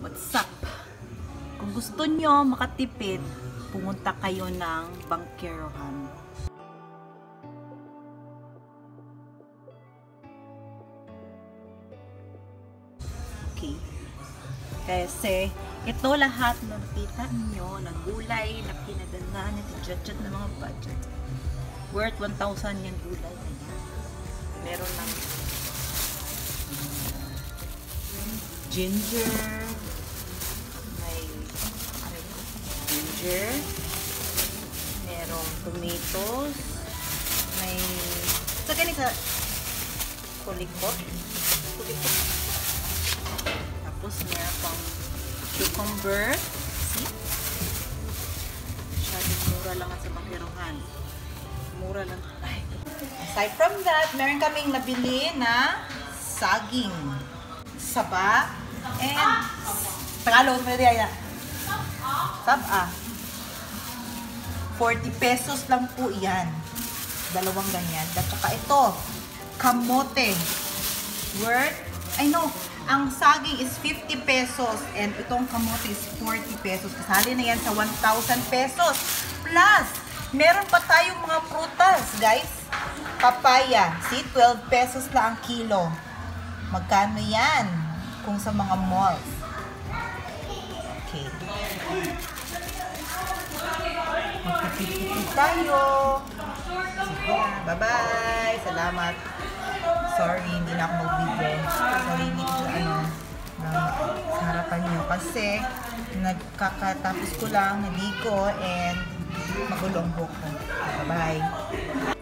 What's up? Kung gusto nyo makatipid, pumunta kayo ng Bangkerohan. Okay. Kasi ito lahat ng kita nyo na gulay na pinadala na tijadjad na mga budget. Worth 1,000 yung gulay na yan. Meron ng ginger, merong tomatoes, may sa ganito kulikot, tapos meron pang cucumber. See? Masyadong mura lang sa Bangkerohan. Mura lang. Ay. Aside from that, meron kaming nabili na saging, saba, and Tagalog, Maria. Saba. 40 pesos lang po yan. Dalawang ganyan. At saka ito, kamote. Worth, ang saging is 50 pesos and itong kamote is 40 pesos. Kasali na yan sa 1,000 pesos. Plus, meron pa tayong mga prutas, guys. Papaya. See, 12 pesos lang ang kilo. Magkano yan kung sa mga malls? Okay. Magpipipipip tayo. Sige na. Bye-bye. Salamat. Sorry, hindi na ako mag-video. Sarili ko sa harapan nyo. Kasi, nagkakatapos ko lang, naligo, and magulong buhok ko. Bye-bye.